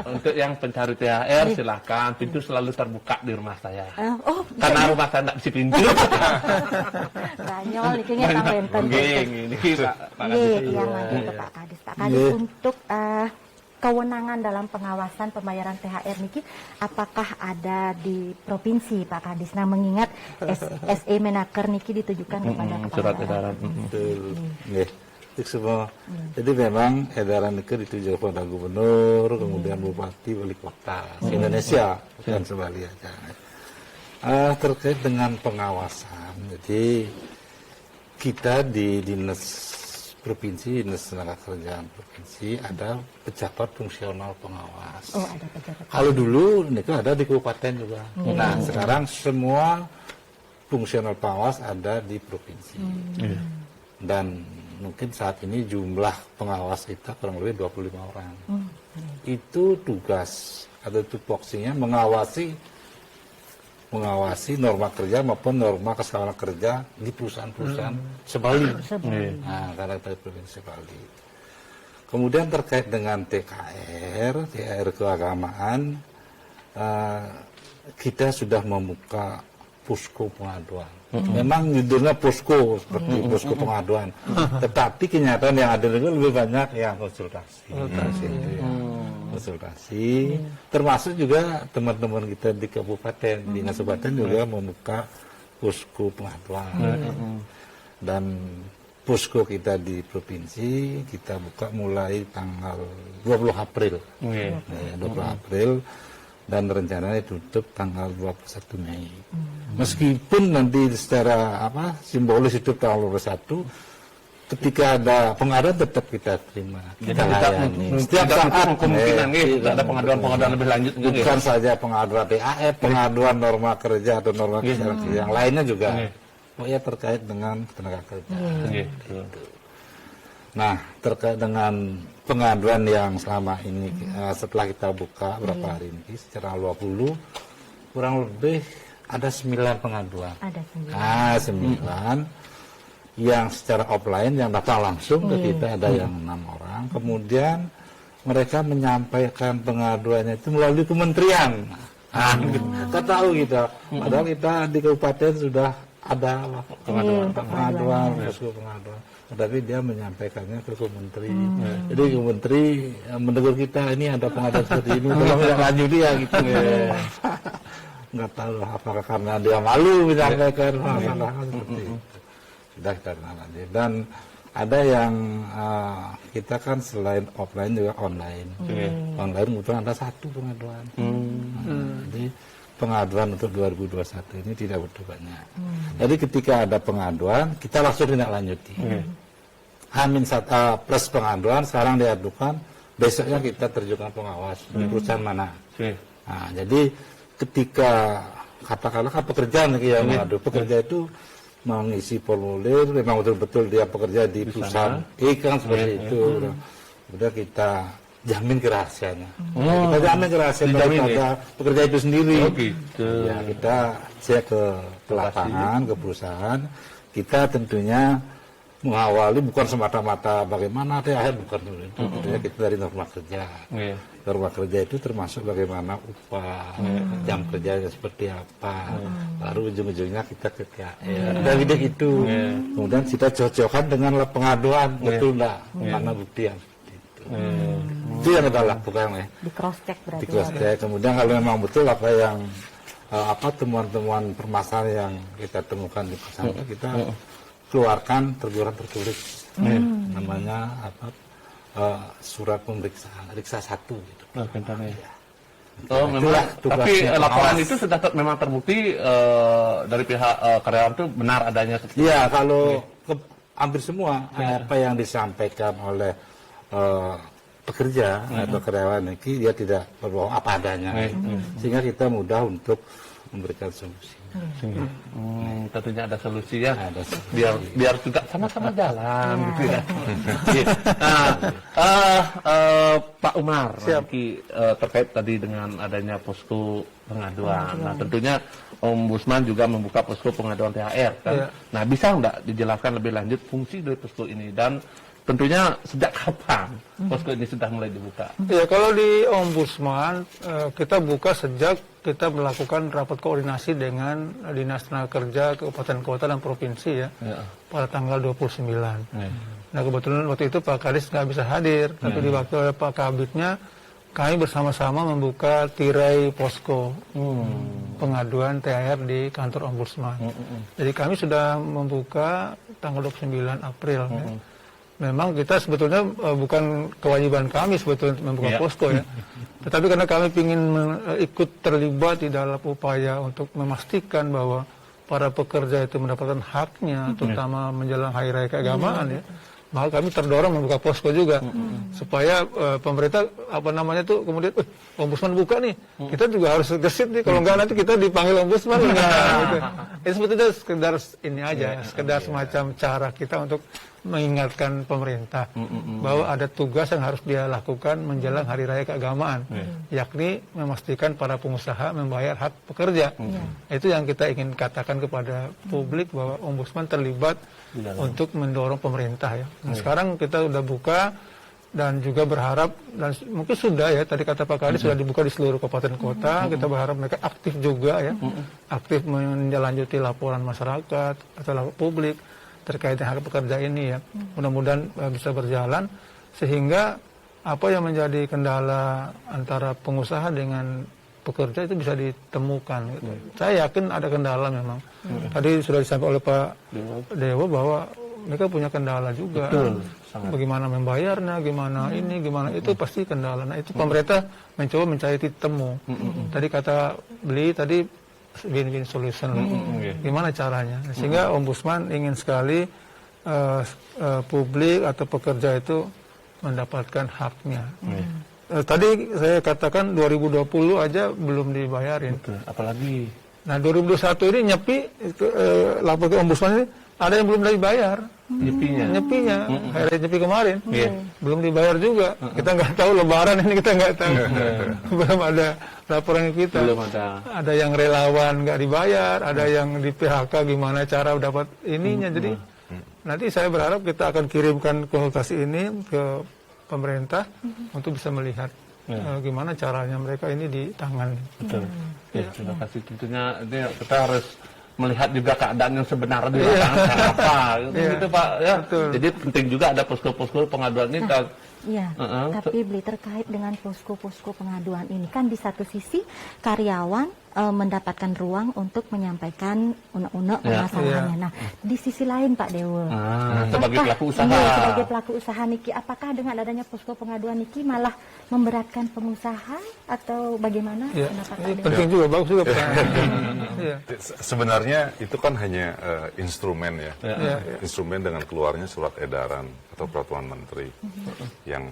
Untuk yang pencari THR silahkan, pintu selalu terbuka di rumah saya. Karena rumah saya tidak bisa pintu. Banyol iki nggih Kang Benten. Nggih, Pak Kadis. Pak Kadis untuk kewenangan dalam pengawasan pembayaran THR niki apakah ada di provinsi Pak Kadis? Nah, mengingat SE Menaker niki ditujukan kepada kepala surat daerah. edaran. Betul. Nggih. Semua. Jadi memang edaran itu dituju kepada gubernur, kemudian bupati, wali kota Indonesia, bukan sebalik aja. Terkait dengan pengawasan, jadi kita di dinas provinsi, dinas tenaga kerjaan provinsi ada pejabat fungsional pengawas. Ada pejabat. Kalau dulu itu ada di kabupaten juga. Nah, sekarang semua fungsional pengawas ada di provinsi. Dan mungkin saat ini jumlah pengawas kita kurang lebih 25 orang. Itu tugas atau tupoksinya mengawasi norma kerja maupun norma keselamatan kerja di perusahaan-perusahaan sebali. Nah, karena provinsi Bali. Kemudian terkait dengan THR keagamaan, kita sudah membuka posko pengaduan. Memang judulnya posko seperti posko pengaduan, tetapi kenyataan yang ada itu lebih banyak yang konsultasi. Konsultasi, termasuk juga teman-teman kita di kabupaten, dinas kabupaten juga membuka posko pengaduan. Dan posko kita di provinsi kita buka mulai tanggal 20 April. 20 April. Dan rencananya tutup tanggal 21 Mei. Meskipun nanti secara simbolis itu tanggal 21, ketika ada pengaduan tetap kita terima. Kita layani. Setiap saat kemungkinan ada pengaduan lebih lanjut. Bukan saja pengaduan THR, pengaduan norma kerja atau norma kerja yang lainnya juga. Pokoknya terkait dengan tenaga kerja. Nah, terkait dengan pengaduan yang selama ini setelah kita buka berapa hari ini secara 20 kurang lebih ada 9 pengaduan. Ada 9 yang secara offline yang datang langsung ke kita ada yang 6 orang. Kemudian mereka menyampaikan pengaduannya itu melalui kementerian. Kita tahu kita, padahal kita di kabupaten sudah ada pengaduan. Tapi dia menyampaikannya ke Kementeri. Jadi Kementeri menegur kita, ini ada pengaduan seperti ini, tolong yang lanjut dia gitu. Nggak tahu apakah karena dia malu menyampaikan masalah seperti itu. Sudah kita lanjut. Dan ada yang kita kan selain offline juga online. Online kebetulan ada 1 pengaduan. Jadi pengaduan untuk 2021 ini tidak begitu banyak. Jadi ketika ada pengaduan, kita langsung tindak lanjuti. H-1 plus pengaduan, sekarang diadukan, besoknya kita terjunkan pengawas di perusahaan mana. Nah, jadi ketika katakanlah pekerjaan yang mengadu, pekerja itu mengisi formulir, memang betul-betul dia bekerja di perusahaan kan seperti itu. Kemudian kita jamin kerahasiaannya. Kita jamin kerahasiaan daripada pekerja itu sendiri. Ya, kita cek ke lapangan, ke perusahaan. Kita tentunya mengawali bukan semata-mata bagaimana THR, bukan itu. Tentunya kita dari norma kerja. Norma kerja itu termasuk bagaimana upah, jam kerjanya seperti apa. Lalu ujung-ujungnya kita ke THR. Dari itu. Kemudian kita cocokkan dengan pengaduan, betul enggak? Mana bukti yang itu yang kita lakukan di cross check berarti. Di cross check. Kemudian kalau memang betul apa yang temuan-temuan permasalahan yang kita temukan di perusahaan kita keluarkan teguran tertulis. Namanya surat pemeriksaan, Riksa 1 gitu. Memang, tapi laporan itu sudah memang terbukti dari pihak karyawan itu benar adanya. Iya, kalau hampir semua apa yang disampaikan oleh pekerja atau karyawan ini dia tidak berbohong apa adanya, sehingga kita mudah untuk memberikan solusi. Tentunya ada solusi ya. Biar juga sama-sama jalan gitu ya. Pak Umar, terkait tadi dengan adanya posko pengaduan. Nah, tentunya Ombudsman juga membuka posko pengaduan THR kan. Nah, bisa nggak dijelaskan lebih lanjut fungsi dari posko ini dan tentunya sejak kapan posko ini sudah mulai dibuka? Ya, kalau di Ombudsman kita buka sejak kita melakukan rapat koordinasi dengan Dinas Tenaga Kerja Kabupaten Kota dan Provinsi ya. Pada tanggal 29. Nah, kebetulan waktu itu Pak Kadis nggak bisa hadir, tapi di waktu Pak Kabitnya kami bersama-sama membuka tirai posko pengaduan THR di kantor Ombudsman. Jadi kami sudah membuka tanggal 29 April. Ya. Memang kita sebetulnya bukan kewajiban kami sebetulnya membuka posko ya. Tetapi karena kami ingin ikut terlibat di dalam upaya untuk memastikan bahwa para pekerja itu mendapatkan haknya, terutama menjelang Hari Raya Keagamaan ya. Maka kami terdorong membuka posko juga supaya pemerintah kemudian Ombudsman buka nih, kita juga harus gesit nih, kalau enggak nanti kita dipanggil Ombudsman enggak gitu. Itu sebetulnya sekedar ini aja, sekedar semacam cara kita untuk mengingatkan pemerintah bahwa ada tugas yang harus dia lakukan menjelang Hari Raya Keagamaan, yakni memastikan para pengusaha membayar hak pekerja. Itu yang kita ingin katakan kepada publik bahwa Ombudsman terlibat untuk mendorong pemerintah ya. Nah, sekarang kita sudah buka dan juga berharap, dan mungkin sudah ya, tadi kata Pak Kadis sudah dibuka di seluruh kabupaten kota. Kita berharap mereka aktif juga ya, aktif menindaklanjuti laporan masyarakat atau publik terkait dengan hak pekerja ini ya. Mudah-mudahan bisa berjalan sehingga apa yang menjadi kendala antara pengusaha dengan pekerja itu bisa ditemukan gitu. Saya yakin ada kendala memang. Tadi sudah disampaikan oleh Pak Dewa bahwa mereka punya kendala juga. Bagaimana membayarnya, gimana ini, gimana itu pasti kendala. Nah, itu pemerintah mencoba mencari titik temu. Tadi kata beli tadi win-win solution. Gimana caranya? Sehingga Ombudsman ingin sekali publik atau pekerja itu mendapatkan haknya. Tadi saya katakan 2020 aja belum dibayarin. Apalagi. Nah, 2021 ini lapor ke Ombudsman ini ada yang belum dibayar. Nyepinya. Hari nyepi kemarin. Belum dibayar juga. Kita nggak tahu Lebaran ini, kita nggak tahu. Belum ada laporan kita. Belum ada. Ada yang relawan nggak dibayar, ada yang di PHK gimana cara dapat ininya. Jadi nanti saya berharap kita akan kirimkan konsultasi ini ke pemerintah untuk bisa melihat gimana caranya mereka ini ditangani. Betul. Terima kasih. Tentunya ini kita harus melihat juga keadaan yang sebenarnya di lapangan apa gitu Pak ya. Jadi penting juga ada posko-posko pengaduan ini. Tapi beli terkait dengan posko-posko pengaduan ini kan di satu sisi karyawan mendapatkan ruang untuk menyampaikan unek-unek permasalahannya. Nah, di sisi lain Pak Dewa, sebagai pelaku usaha, sebagai pelaku usaha niki, apakah dengan adanya posko pengaduan niki malah memberatkan pengusaha atau bagaimana? Penting juga, bagus juga. Sebenarnya itu kan hanya instrumen ya, instrumen dengan keluarnya surat edaran atau peraturan menteri yang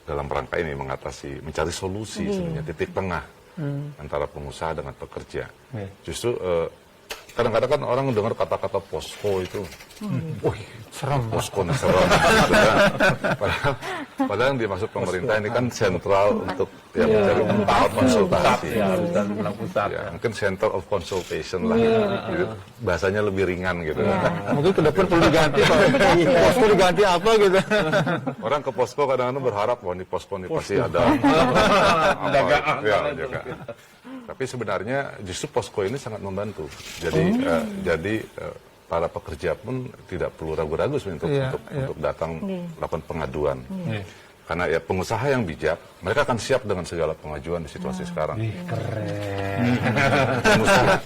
dalam rangka ini mencari solusi sebenarnya titik tengah antara pengusaha dengan pekerja. Justru kadang-kadang kan orang mendengar kata-kata posko itu, serem. Posko nih serem. Padahal yang dimaksud pemerintah ini kan sentral untuk mencari tempat konsultasi. Mungkin center of consultation lah. Gitu. Bahasanya lebih ringan gitu. Mungkin ke depan perlu diganti Pak. Posko diganti apa gitu. Orang ke posko kadang-kadang berharap bahwa ini posko ini pasti ada jaga. Tapi sebenarnya justru posko ini sangat membantu. Jadi para pekerja pun tidak perlu ragu-ragu untuk datang melakukan pengaduan. Karena ya pengusaha yang bijak, mereka akan siap dengan segala pengajuan di situasi sekarang. Keren. Pengusaha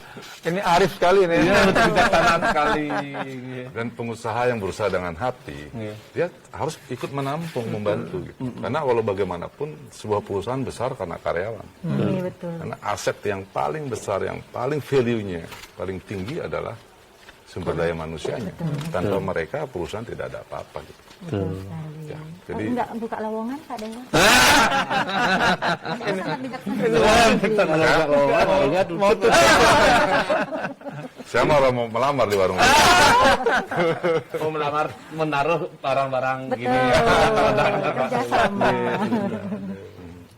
ini arif sekali nih. Iya, bijaksana sekali. Dan pengusaha yang berusaha dengan hati, dia harus ikut menampung, membantu gitu. Karena walau bagaimanapun sebuah perusahaan besar karena karyawan. Betul. Karena aset yang paling besar, yang paling value-nya paling tinggi adalah sumber daya manusianya. Tanpa mereka perusahaan tidak ada apa-apa gitu. Ya, jadi enggak buka lowongan Pak Dewa? Sangat bijaksana. Saya mau melamar di warung. Mau melamar menaruh barang-barang gini ya. Kerjasama.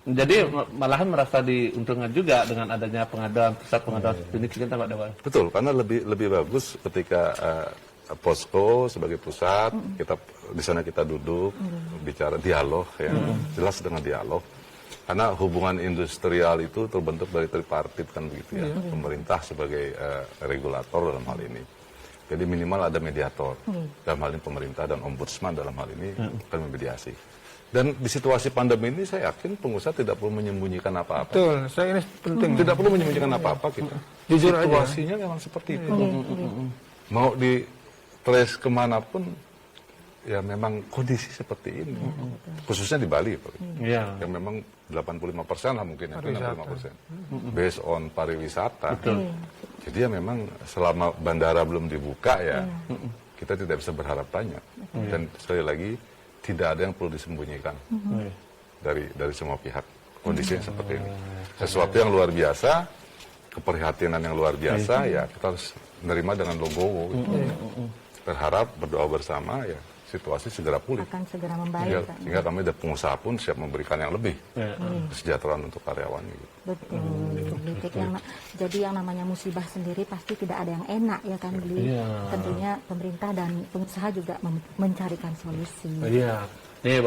Jadi malahan merasa diuntungkan juga dengan adanya pusat pengaduan seperti ini kita Pak Dewa. Betul, karena lebih bagus ketika posko sebagai pusat, kita di sana kita duduk bicara dialog ya, jelas dengan dialog. Karena hubungan industrial itu terbentuk dari tripartit kan begitu ya, pemerintah sebagai regulator dalam hal ini. Jadi minimal ada mediator dalam hal ini pemerintah dan ombudsman dalam hal ini akan memediasi. Dan di situasi pandemi ini saya yakin pengusaha tidak perlu menyembunyikan apa-apa. Betul, saya ini penting. Tidak perlu menyembunyikan apa-apa kita. Jujur situasinya aja. memang seperti itu. Mau di trace kemanapun, ya memang kondisi seperti ini. Khususnya di Bali, Pak. Yang memang 85% lah mungkin, 65%. Based on pariwisata. Jadi ya memang selama bandara belum dibuka ya, kita tidak bisa berharap banyak. Dan sekali lagi, tidak ada yang perlu disembunyikan dari semua pihak. Kondisinya seperti ini. Sesuatu yang luar biasa, keprihatinan yang luar biasa, ya kita harus menerima dengan logowo. Berharap, berdoa bersama, ya situasi segera pulih. Akan segera membaik. Sehingga kami dari pengusaha pun siap memberikan yang lebih kesejahteraan untuk karyawan. Betul. Jadi yang namanya musibah sendiri pasti tidak ada yang enak ya kan, Bli. Tentunya pemerintah dan pengusaha juga mencarikan solusi. Nih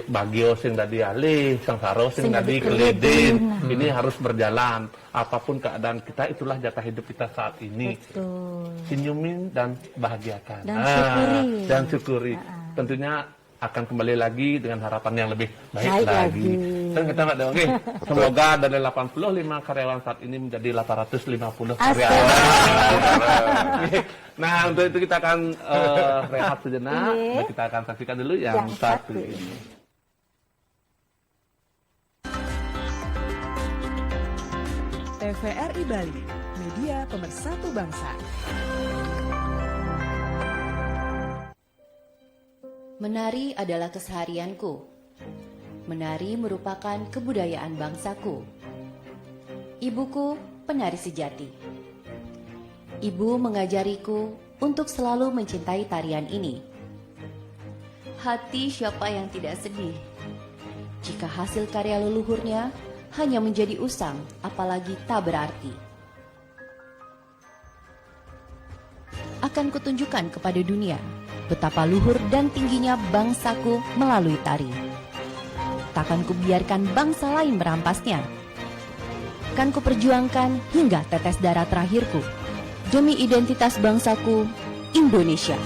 bagio sing tadi alih, sangsaro sing tadi kelidin. Ini harus berjalan. Apapun keadaan kita, itulah jatah hidup kita saat ini. Betul. Senyumin dan bahagiakan. Dan syukuri. Tentunya akan kembali lagi dengan harapan yang lebih baik lagi. Dan kita nggak oke. Semoga dari 85 karyawan saat ini menjadi 850 karyawan. Nah, untuk itu kita akan rehat sejenak. Dan kita akan saksikan dulu yang satu ini. TVRI Bali, media pemersatu bangsa. Menari adalah keseharianku. Menari merupakan kebudayaan bangsaku. Ibuku penari sejati. Ibu mengajariku untuk selalu mencintai tarian ini. Hati siapa yang tidak sedih jika hasil karya leluhurnya hanya menjadi usang, apalagi tak berarti. Akan kutunjukkan kepada dunia betapa luhur dan tingginya bangsaku melalui tari. Takkan kubiarkan bangsa lain merampasnya. Kan kuperjuangkan hingga tetes darah terakhirku demi identitas bangsaku, Indonesia.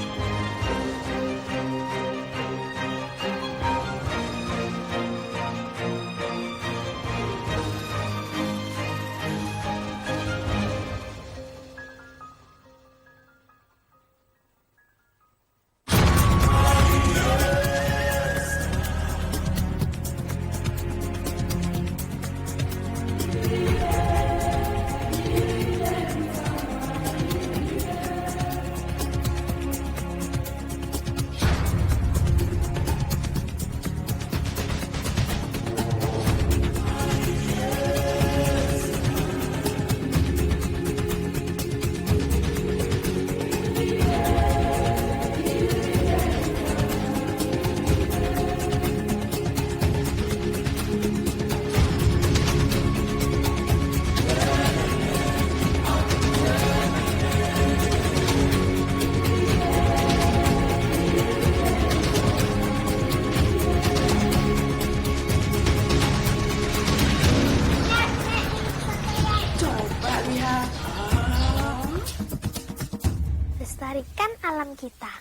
Lestarikan alam kita.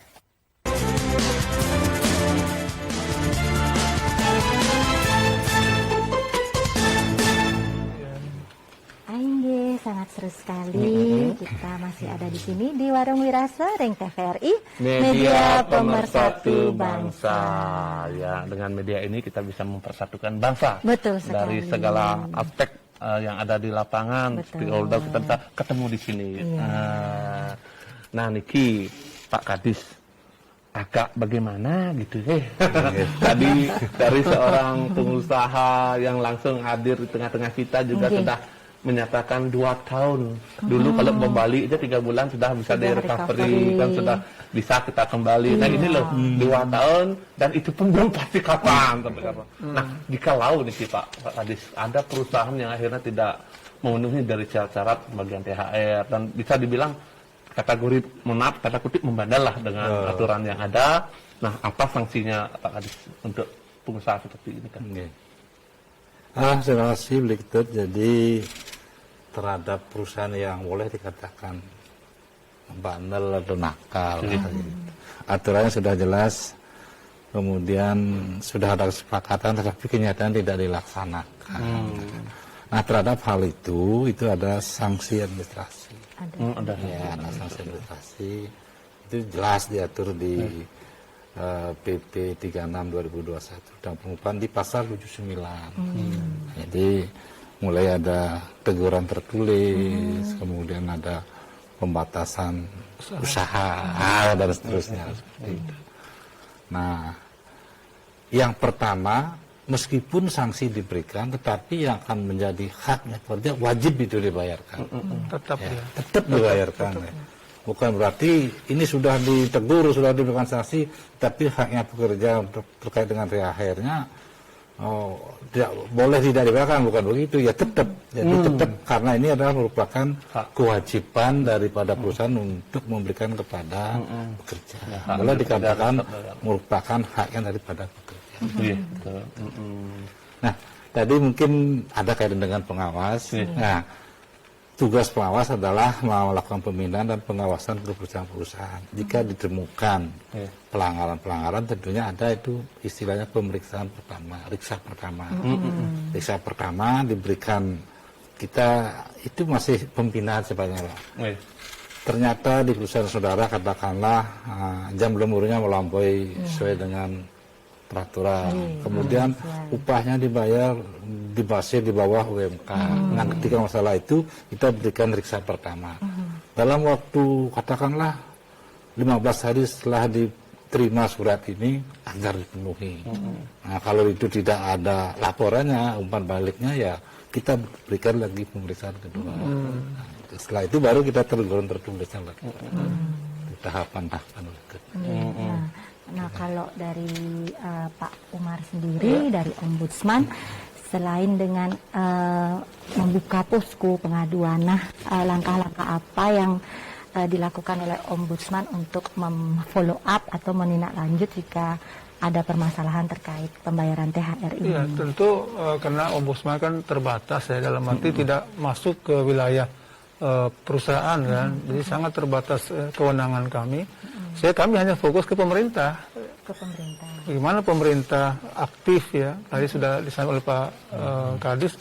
Aingge, sangat seru sekali. Kita masih ada di sini di Warung Wirasa, Ring TVRI, media pemersatu bangsa. Ya, dengan media ini kita bisa mempersatukan bangsa. Betul sekali. Dari segala aspek yang ada di lapangan, stakeholder kita bisa ketemu di sini. Nah niki Pak Kadis agak bagaimana gitu Tadi dari seorang pengusaha yang langsung hadir di tengah-tengah kita juga sudah menyatakan 2 tahun. Dulu kalau membalik aja 3 bulan sudah bisa di-recovery, kan sudah bisa kita kembali. Nah ini loh 2 tahun dan itu pun belum pasti kapan. Nah jikalau nih Pak Kadis ada perusahaan yang akhirnya tidak memenuhi dari syarat pembagian THR dan bisa dibilang kategori kata kutip membandel lah dengan aturan yang ada. Nah apa sanksinya Pak Kadis untuk pengusaha seperti ini kan? Terima kasih Bliktet. Jadi terhadap perusahaan yang boleh dikatakan bandel atau nakal, aturannya sudah jelas, kemudian sudah ada kesepakatan, tetapi kenyataan tidak dilaksanakan. Nah terhadap hal itu ada sanksi administrasi. Ada sanksi administrasi itu jelas diatur di PP 36 2021 dan pengupahan di pasal 79. Jadi mulai ada teguran tertulis, kemudian ada pembatasan usaha dan seterusnya. Nah, yang pertama, meskipun sanksi diberikan, tetapi yang akan menjadi haknya pekerja wajib itu dibayarkan. Tetap dibayarkan. Bukan berarti ini sudah ditegur, sudah diberikan sanksi, tapi haknya pekerja untuk terkait dengan THR-nya tidak boleh tidak dibayarkan, bukan begitu ya, tetap. Jadi tetap karena ini adalah merupakan kewajiban daripada perusahaan untuk memberikan kepada pekerja. Boleh dikatakan merupakan haknya daripada pekerja. Nah, tadi mungkin ada kaitan dengan pengawas. Nah, tugas pengawas adalah melakukan pembinaan dan pengawasan ke perusahaan-perusahaan. Jika ditemukan pelanggaran-pelanggaran, tentunya ada itu istilahnya pemeriksaan pertama, riksa pertama. Riksa pertama diberikan, kita itu masih pembinaan sebenarnya. Ternyata di perusahaan saudara katakanlah jam lemburnya melampaui sesuai dengan peraturan, kemudian upahnya dibayar di bawah UMK. Nah, ketika masalah itu kita berikan riksa pertama. Dalam waktu katakanlah 15 hari setelah diterima surat ini agar dipenuhi. Nah, kalau itu tidak ada laporannya, umpan baliknya ya kita berikan lagi pemeriksaan kedua. Nah, setelah itu baru kita tertulisnya lagi. Tahapan-tahapan berikutnya. Nah, kalau dari Pak Umar sendiri, dari Ombudsman, selain dengan membuka posko pengaduan, langkah-langkah apa yang dilakukan oleh Ombudsman untuk memfollow up atau menindaklanjut jika ada permasalahan terkait pembayaran THR ini? Ya, tentu karena Ombudsman kan terbatas ya, dalam arti tidak masuk ke wilayah perusahaan kan, jadi sangat terbatas kewenangan kami. Kami hanya fokus ke pemerintah. Bagaimana pemerintah aktif ya, tadi sudah disampaikan oleh Pak Kadis,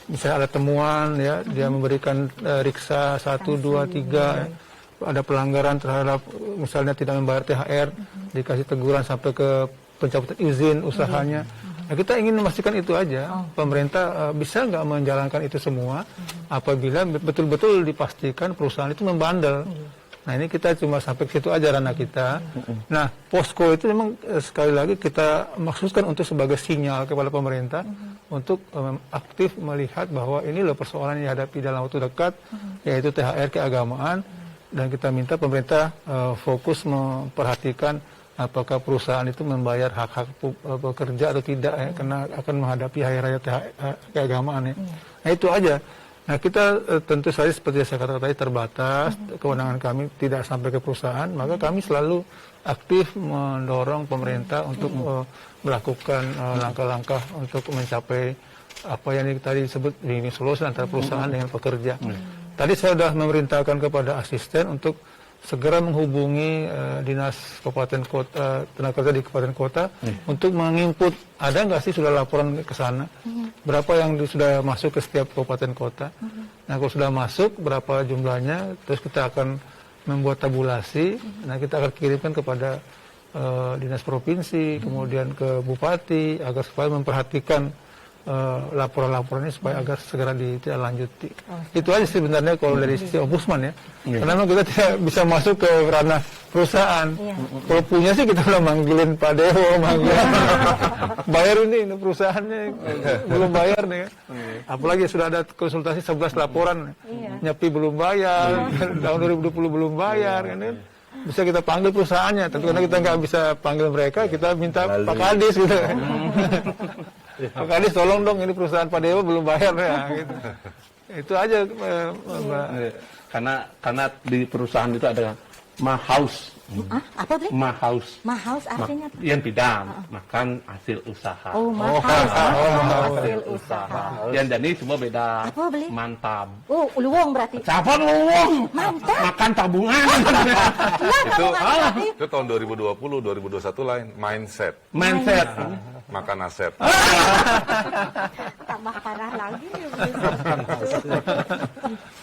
misalnya ada temuan ya, dia memberikan riksa 1, 2, 3, ada pelanggaran terhadap misalnya tidak membayar THR, dikasih teguran sampai ke pencabutan izin usahanya. Nah, kita ingin memastikan itu aja, pemerintah bisa nggak menjalankan itu semua apabila betul-betul dipastikan perusahaan itu membandel. Nah, ini kita cuma sampai ke situ aja ranah kita. Nah, posko itu memang sekali lagi kita maksudkan untuk sebagai sinyal kepada pemerintah untuk aktif melihat bahwa ini loh persoalan yang dihadapi dalam waktu dekat, yaitu THR keagamaan, dan kita minta pemerintah fokus memperhatikan apakah perusahaan itu membayar hak-hak pekerja atau tidak ya, karena akan menghadapi hari raya keagamaan ya. Nah, itu aja. Nah, kita tentu saja seperti yang saya katakan tadi terbatas, kewenangan kami tidak sampai ke perusahaan, maka kami selalu aktif mendorong pemerintah untuk melakukan langkah-langkah untuk mencapai apa yang tadi disebut win-win solution antara perusahaan dengan pekerja. Tadi saya sudah memerintahkan kepada asisten untuk segera menghubungi dinas kabupaten kota, tenaga kerja di kabupaten kota untuk menginput ada nggak sih sudah laporan ke sana, berapa yang sudah masuk ke setiap kabupaten kota. Nah, kalau sudah masuk berapa jumlahnya, terus kita akan membuat tabulasi. Nah, kita akan kirimkan kepada dinas provinsi, kemudian ke bupati agar supaya memperhatikan laporan-laporan ini supaya agar segera ditindaklanjuti. Itu aja sebenarnya kalau dari sisi ombudsman ya. Karena memang kita tidak bisa masuk ke ranah perusahaan. Kalau punya sih kita udah manggilin Pak Dewo, bayar ini perusahaannya belum bayar nih. Apalagi sudah ada konsultasi 11 laporan, Nyepi belum bayar, tahun 2020 belum bayar, kan? Bisa kita panggil perusahaannya, tapi karena kita nggak bisa panggil mereka, kita minta Pak Kadis gitu. Pak Kadis tolong dong, ini perusahaan Pak Dewa belum bayar ya. Gitu. Itu aja Mbak. Karena di perusahaan itu ada Mahaus. Apa tadi? Mahaus. Mahaus artinya apa? Yang bidang makan hasil usaha. Oh, mahaus. Hasil usaha. Yang jadi semua beda. Apa beli? Mantap. Oh, luwung berarti. Siapa luwung? Mantap. Makan tabungan. Itu tahun 2020, 2021 lain. Mindset. Makan aset. Tambah parah lagi.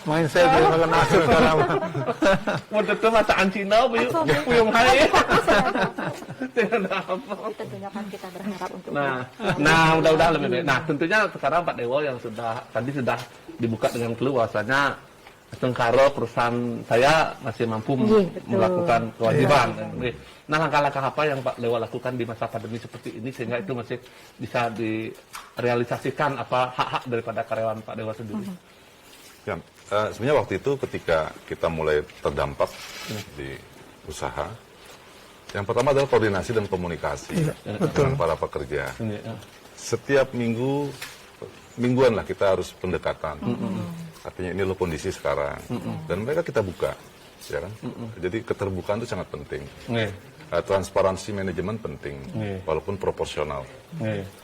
Mindset ya, makan aset sekarang. Mau tetap masakan Cina, Puyung hai. Tentunya kan kita berharap untuk mudah-mudahan lebih baik. Nah, tentunya sekarang Pak Dewo yang tadi sudah dibuka dengan clue bahwasanya Tengkaro perusahaan saya masih mampu melakukan kewajiban. Nah, langkah-langkah apa yang Pak Dewo lakukan di masa pandemi seperti ini sehingga itu masih bisa direalisasikan apa hak-hak daripada karyawan Pak Dewo sendiri? Ya, sebenarnya waktu itu ketika kita mulai terdampak di usaha, yang pertama adalah koordinasi dan komunikasi dengan para pekerja. Setiap mingguan lah kita harus pendekatan. Artinya ini loh kondisi sekarang, dan mereka kita buka, ya kan? Jadi keterbukaan itu sangat penting. Transparansi manajemen penting, walaupun proporsional.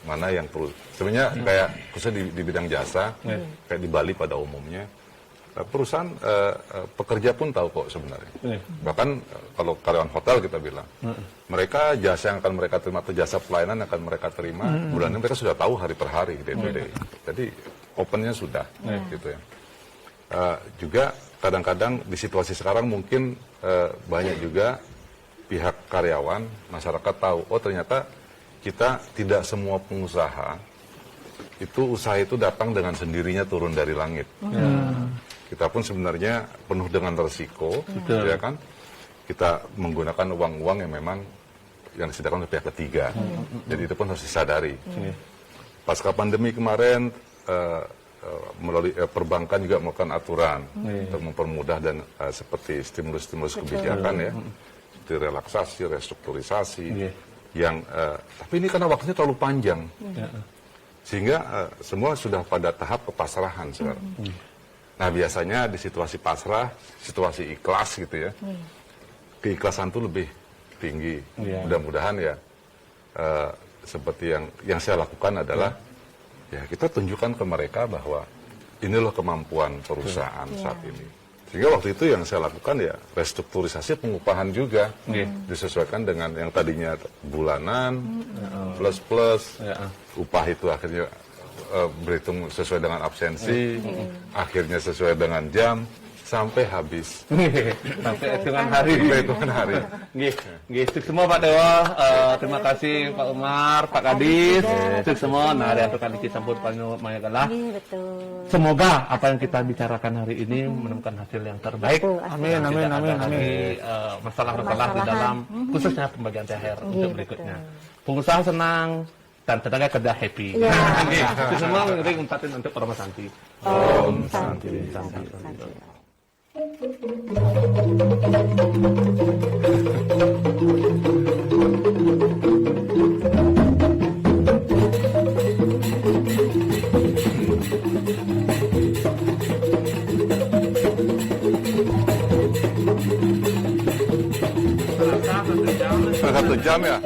Mana yang perlu? Sebenarnya kayak khususnya di bidang jasa, kayak di Bali pada umumnya, perusahaan pekerja pun tahu kok sebenarnya. Bahkan kalau karyawan hotel kita bilang, mereka jasa yang akan mereka terima atau jasa pelayanan yang akan mereka terima, bulan ini mereka sudah tahu hari per hari, day-to-day. Jadi opennya sudah, gitu ya. Juga kadang-kadang di situasi sekarang mungkin banyak juga pihak karyawan, masyarakat tahu, oh ternyata kita tidak semua pengusaha, usaha itu datang dengan sendirinya turun dari langit. Kita pun sebenarnya penuh dengan resiko, ya kan? Kita menggunakan uang-uang yang memang yang disediakan oleh pihak ketiga. Jadi itu pun harus disadari. Pasca pandemi kemarin, melalui perbankan juga melakukan aturan untuk mempermudah dan seperti stimulus-stimulus kebijakan ya, seperti relaksasi, restrukturisasi, yang tapi ini karena waktunya terlalu panjang, sehingga semua sudah pada tahap kepasrahan sekarang. Nah biasanya di situasi pasrah, situasi ikhlas gitu ya, keikhlasan itu lebih tinggi. Mudah-mudahan ya seperti yang saya lakukan adalah ya kita tunjukkan ke mereka bahwa ini loh kemampuan perusahaan saat ini. Sehingga waktu itu yang saya lakukan ya restrukturisasi pengupahan juga, disesuaikan dengan yang tadinya bulanan plus upah itu akhirnya berhitung sesuai dengan absensi, akhirnya sesuai dengan jam, sampai habis. Sampai hitungan hari. Gitu semua Pak Dewo. Terima kasih Pak Umar, Pak Kadis. Itu semua. Nah, ada yang kita sambut Pak Mayagalah. Semoga apa yang kita bicarakan hari ini menemukan hasil yang terbaik. Amin. Masalah-masalah di dalam khususnya pembagian THR untuk berikutnya. Pengusaha senang dan tenaga kerja happy. Itu semua ngeri umpatin untuk Roma Santi. Om Santi. Satu jam ya.